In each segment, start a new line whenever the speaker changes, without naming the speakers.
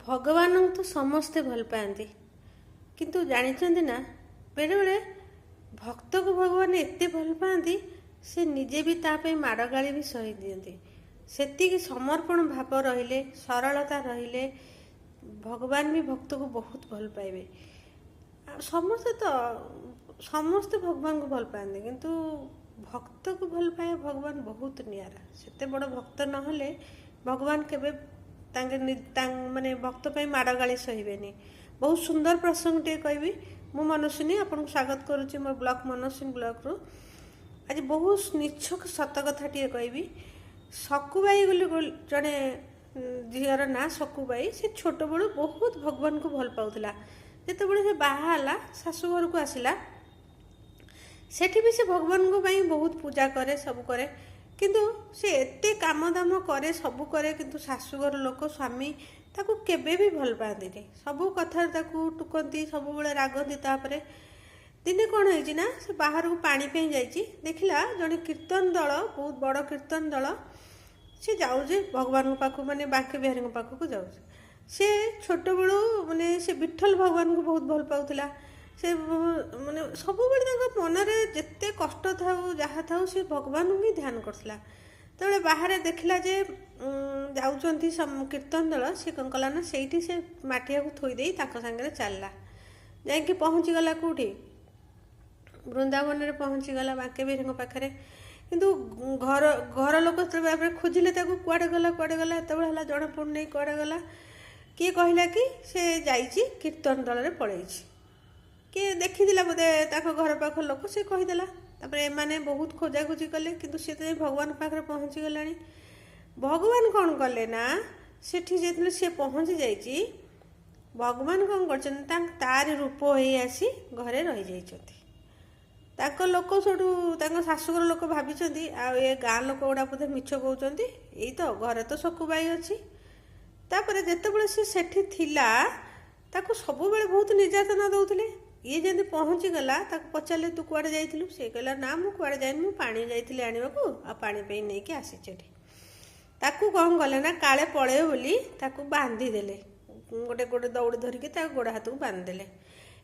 भगवान तो समस्ते भल पाती किंतु जानी ना बेले बेले भक्त को भगवान एत भल पाती से निजे भी ताप माड़ गाड़ी भी सही दिखती से समर्पण भाव रहिले सरलता रहिले भगवान भी भक्त को बहुत भल पाइबे। समस्ते तो समस्ते भगवान को भल पाते किंतु भक्त को भल पाए भगवान बहुत निरा से बड़ भक्त नहले भगवान केबे माने भक्त पे माड़ गाड़ी सहबेनि। बहुत सुंदर प्रसंग टे कहबी मु मनस्विनी आपन स्वागत करुच्ची मोर ब्लॉक मनस्विनी ब्लॉक रु। आज बहुत निछक सत कथा टे कहबी। सकुबाई बोली जड़े झीर ना सकुबाई से छोट बड़ू बहुत भगवान को भल पाउला। जिते बड़े से बाहाला शाशुघर को आसला सेठी भी से भगवान को बहुत पूजा करे सब करे किंतु से एते काम दाम करे सब करे किंतु शाशुघर लोक स्वामी ताकू केबे भी भल पाती सबू कथा टुकती सब बड़े रागती। तापर दिने कौन है ना से बाहर को पानी पे जाइए देखला जड़े कीर्तन दल बहुत बड़ कीर्तन दल से जाऊे भगवान पाखु माने बांके बिहारी पाखक जाऊे से छोट बड़ू माने से विठल भगवान को बहुत भल पाउला। से माने सब मनरे जिते कष्ट थाऊ जहाँ थाऊ से भगवान को ही ध्यान करला। तो बाहर देखला जे जाऊँच कीर्तन दल सी कौन कला ना से मटिया को थोईदे सांगे चलला जा पहुँची गला कौटी वृंदावन में पहुँची गला बांके बिहारी पाखे किंतु घर घर लोक खोजिले कुआड़े गला एत जड़े पड़े कुआड़े गला किए कहला कि से जाइए कीर्तन दल में पलैछि किए देखी बोधे घर पाख लोक से कहीदेला। तापर एमाने बहुत खोजाखोजी कले किंतु सी तो भगवान पाखे पहुँची गला। भगवान कौन कले ना सेठी जो सी पहुँची जाइए भगवान कौन कर तार रूप हो आसी घरे रही जाइछन्ति। ताको लोक सोटू शाशुघर लोक भाभी ए गाँ लोक गुड़ा बोधे मिछ कहते यही तो घरे तो सकुबाई अच्छी। तापर जितेबाला सी सेठी थिला ताको सबुबले बहुत निर्यातना दौले। ये जमी पहुँची गला पचारे तू कुआड़े जाइलु सी कहला ना मु कुआड़े जाइनि मु पानी जाइली आनिबाकू आ पानी पे नहीं आसी ताकू कौन कले ना काले पड़े बोली ताकू बांधी देले गोटे गोटे दौड़ धरिकी गोड़ हाथ को बांधिदेले।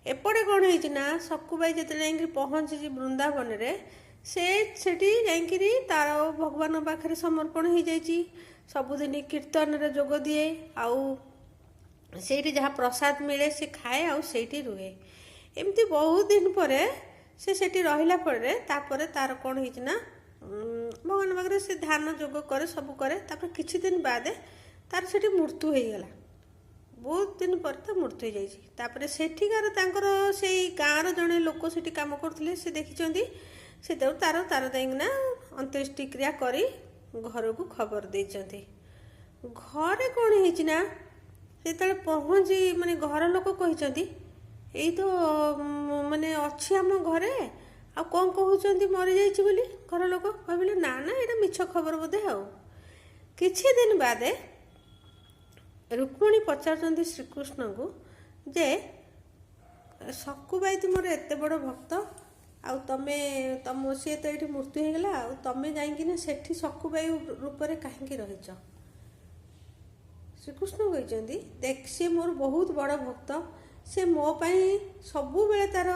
एपटे कौन है सकुबाई जो पहुँची वृंदावन में सेठी जाकि तार भगवान पाखे समर्पण हो जाइए सबुदिन कीर्तन रे जोग दिए आउ से जहाँ प्रसाद मिले से खाए आउ से रुहे। एमती बहुत दिन पर से रहिला परे तापर तार कौन है भगवान पाखे से ध्यान जोग करे सब करे तापर किछि दिन बाद तार से मृत्यु हो गला। बहुत दिन पर तो मृत्यु हो जाइए। सेठिकार से गाँव जड़े लोक से कम करते से देखी से तार तार जाइना अंत्येष्टि क्रिया करी घर को खबर देते। घरे कौन है से पहुँची माने घर लोक कहते यही तो माने अच्छी आम घरे आ कौन कहते मरी जाइए बोली घर लोक भाविले ना ना यहाँ मिछ खबर बोधे आ किछि दिन बाद रुक्मिणी पचार श्रीकृष्ण को जे सकुबाई तुम एत बड़ भक्त आउ तमे तम सी तो ये मृत्यु हो गला तमें जाइना सेठी सकुबाई रूप में कहीं रहीच। श्रीकृष्ण कहते देख सी मोर बहुत बड़ भक्त से मो पाई सबु बेले तार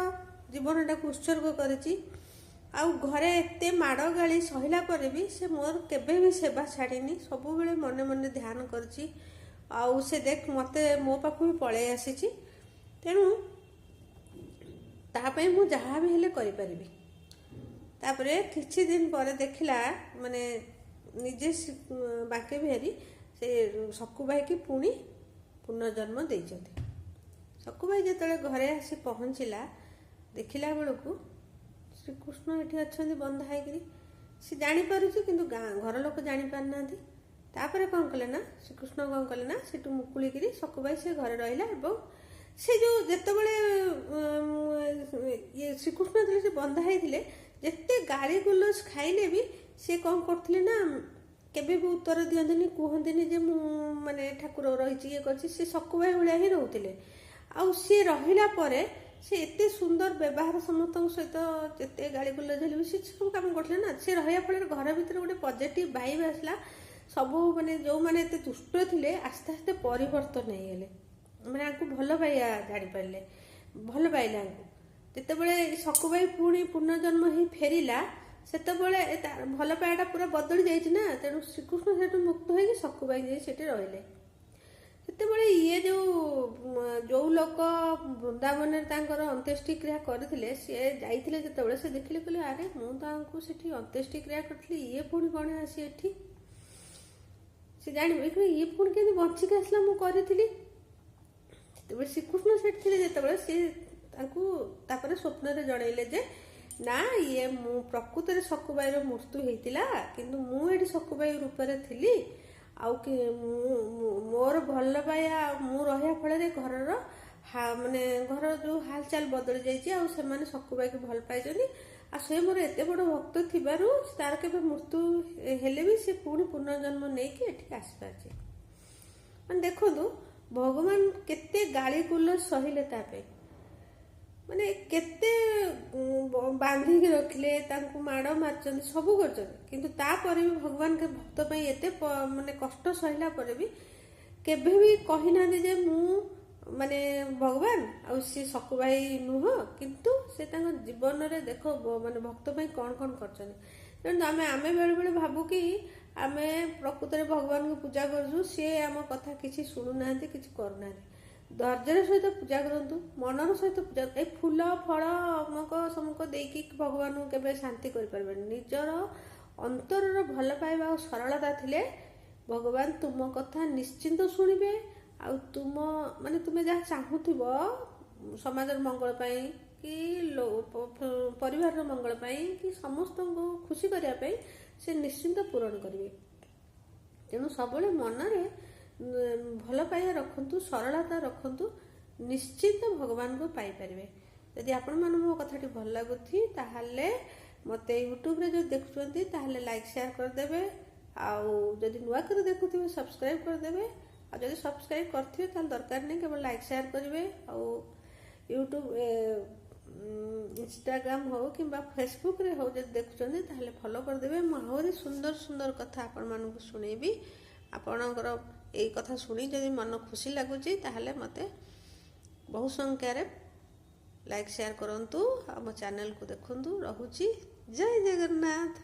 जीवनटा को उत्सर्ग करिछि आउ घरे एते माड़ गाली सहिला पर भी से मोर केबे भी सेवा छाड़ीनी सबु बेले मने मने ध्यान करछि आउ से देख मते मो पाखु भी पड़े आसी तेणु तापाई मु जहाँ भी हेले करि परिबी। तापरे किछि दिन पर देखला माने निजे बांके बिहारी से सकुबाई की पुणी पुनर्जन्म देइछन्ति। सकुबाई जेतले घरे आसी पहुँचला देखिला बेलू श्रीकृष्ण ये अच्छा बंधा है सी जापारुची कि घर लोक जापारना। तापर कौन कले ना श्रीकृष्ण कौन कले ना से मुकुलिकी सकुबाई से घरे रहिला एवं से जो जितेबाला ये श्रीकृष्ण थे से बंधा होते जिते गाड़ी गुलज खाइले भी सी कौन करते ना केबे भी उत्तर दिखती कहते जे माने ठाकुर रही ये कर सकुबाई भाया ही रोते आउ सी रहिला परे से एते सुंदर व्यवहार समस्त सहित जिते गाड़ी गुलज भी सी सब कम करते ना से रहा फल घर भर गोटे पॉजिटिव वाइब आसला ସବୁ ମାନେ ଯେଉଁମାନେ ଏତେ ଦୁଷ୍ଟ ଥିଲେ ଆସ୍ତେ ଆସ୍ତେ ପରିବର୍ତ୍ତନ ହେଇଗଲେ, ମାନେ ଆଙ୍କୁ ଭଲ ପାଇବା ଜାଣିପାରିଲେ, ଭଲ ପାଇଲେ ଆଙ୍କୁ। ଯେତେବେଳେ ସକୁବାଇ ପୁଣି ପୁନର୍ଜନ୍ମ ହେଇ ଫେରିଲା, ସେତେବେଳେ ଭଲ ପାଇବାଟା ପୁରା ବଦଳି ଯାଇଛି ନା, ତେଣୁ ଶ୍ରୀକୃଷ୍ଣ ସେଠୁ ମୁକ୍ତ ହେଇକି ସକୁବାଇ ଯାଇ ସେଠି ରହିଲେ। ସେତେବେଳେ ଇଏ ଯେଉଁ ଲୋକ ବୃନ୍ଦାବନରେ ତାଙ୍କର ଅନ୍ତ୍ୟେଷ୍ଟି କ୍ରିୟା କରିଥିଲେ, ସିଏ ଯାଇଥିଲେ ଯେତେବେଳେ ସେ ଦେଖିଲେ, କହିଲେ ଆରେ ମୁଁ ତାଙ୍କୁ ସେଠି ଅନ୍ତ୍ୟେଷ୍ଟି କ୍ରିୟା କରିଥିଲି, ଇଏ ପୁଣି କ'ଣ ଆସି ଏଠି? ସେ ଜାଣିବେ ଇଏ ପୁଣି କେମିତି ବଞ୍ଚିକି ଆସିଲା, ମୁଁ କରିଥିଲି। ଯେତେବେଳେ ଶ୍ରୀକୃଷ୍ଣ ସେଠି ଥିଲେ, ଯେତେବେଳେ ସିଏ ତାଙ୍କୁ ତାପରେ ସ୍ୱପ୍ନରେ ଜଣେଇଲେ ଯେ ନା, ଇଏ ମୁଁ ପ୍ରକୃତରେ ସକୁବାଇର ମୃତ୍ୟୁ ହେଇଥିଲା, କିନ୍ତୁ ମୁଁ ଏଠି ସକୁବାଇ ରୂପରେ ଥିଲି। ଆଉ କି ମୋର ଭଲ ପାଇବା ମୁଁ ରହିବା ଫଳରେ ଘରର ମାନେ ଘରର ଯେଉଁ ହାଲଚାଲ ବଦଳି ଯାଇଛି, ଆଉ ସେମାନେ ସକୁବାଇକୁ ଭଲ ପାଇଛନ୍ତି। ଆଉ ସେ ମୋର ଏତେ ବଡ଼ ଭକ୍ତ ଥିବାରୁ ତାର କେବେ ମୃତ୍ୟୁ ହେଲେ ବି ସେ ପୁଣି ପୁନର୍ଜନ୍ମ ନେଇକି ଏଠିକି ଆସିପାରିଛି। ମାନେ ଦେଖନ୍ତୁ, ଭଗବାନ କେତେ ଗାଳିଗୁଲ ସହିଲେ ତା ପାଇଁ, ମାନେ କେତେ ବାନ୍ଧିକି ରଖିଲେ, ତାଙ୍କୁ ମାଡ଼ ମାରିଛନ୍ତି, ସବୁ କରିଛନ୍ତି, କିନ୍ତୁ ତାପରେ ବି ଭଗବାନଙ୍କ ଭକ୍ତ ପାଇଁ ଏତେ ମାନେ କଷ୍ଟ ସହିଲା ପରେ ବି କେବେ ବି କହିନାହାନ୍ତି ଯେ ମୁଁ ମାନେ ଭଗବାନ ଆଉ ସିଏ ସକୁବାଇ ନୁହଁ। କିନ୍ତୁ ସେ ତାଙ୍କ ଜୀବନରେ ଦେଖ ମାନେ ଭକ୍ତ ପାଇଁ କ'ଣ କ'ଣ କରିଛନ୍ତି। ତେଣୁ ଆମେ ବେଳେବେଳେ ଭାବୁ କି ଆମେ ପ୍ରକୃତରେ ଭଗବାନଙ୍କୁ ପୂଜା କରୁଛୁ, ସିଏ ଆମ କଥା କିଛି ଶୁଣୁନାହାନ୍ତି, କିଛି କରୁନାହାନ୍ତି। ଧୈର୍ଯ୍ୟର ସହିତ ପୂଜା କରନ୍ତୁ, ମନର ସହିତ ପୂଜା। ଏଇ ଫୁଲ ଫଳ ଅମକ ସମକ ଦେଇକି ଭଗବାନଙ୍କୁ କେବେ ଶାନ୍ତି କରିପାରିବେନି। ନିଜର ଅନ୍ତରର ଭଲ ପାଇବା ଆଉ ସରଳତା ଥିଲେ ଭଗବାନ ତୁମ କଥା ନିଶ୍ଚିନ୍ତ ଶୁଣିବେ। ଆଉ ତୁମେ ଯାହା ଚାହୁଁଥିବ ସମାଜର ମଙ୍ଗଳ ପାଇଁ କି ପରିବାରର ମଙ୍ଗଳ ପାଇଁ କି ସମସ୍ତଙ୍କୁ ଖୁସି କରିବା ପାଇଁ, ସେ ନିଶ୍ଚିନ୍ତ ପୂରଣ କରିବେ। ତେଣୁ ସବୁବେଳେ ମନରେ ଭଲ ପାଇବା ରଖନ୍ତୁ, ସରଳତା ରଖନ୍ତୁ, ନିଶ୍ଚିନ୍ତ ଭଗବାନଙ୍କୁ ପାଇପାରିବେ। ଯଦି ଆପଣମାନଙ୍କୁ ମୋ କଥାଟି ଭଲ ଲାଗୁଛି, ତାହେଲେ ମୋତେ ୟୁଟ୍ୟୁବରେ ଯଦି ଦେଖୁଛନ୍ତି ତାହେଲେ ଲାଇକ୍ ସେୟାର କରିଦେବେ। ଆଉ ଯଦି ନୂଆ କରି ଦେଖୁଥିବେ ସବସ୍କ୍ରାଇବ୍ କରିଦେବେ। ଆଉ ଯଦି ସବସ୍କ୍ରାଇବ୍ କରିଥିବେ ତାହେଲେ ଦରକାର ନାହିଁ, କେବଳ ଲାଇକ୍ ସେୟାର କରିବେ। ଆଉ ୟୁଟ୍ୟୁବ ଇନଷ୍ଟାଗ୍ରାମ ହଉ କିମ୍ବା ଫେସବୁକରେ ହଉ ଯଦି ଦେଖୁଛନ୍ତି ତାହେଲେ ଫଲୋ କରିଦେବେ। ମୁଁ ଆହୁରି ସୁନ୍ଦର ସୁନ୍ଦର କଥା ଆପଣମାନଙ୍କୁ ଶୁଣେଇବି। ଆପଣଙ୍କର ଏଇ କଥା ଶୁଣି ଯଦି ମନ ଖୁସି ଲାଗୁଛି ତାହେଲେ ମୋତେ ବହୁ ସଂଖ୍ୟାରେ ଲାଇକ୍ ସେୟାର କରନ୍ତୁ। ଆଉ ମୋ ଚ୍ୟାନେଲକୁ ଦେଖନ୍ତୁ। ରହୁଛି, ଜୟ ଜଗନ୍ନାଥ।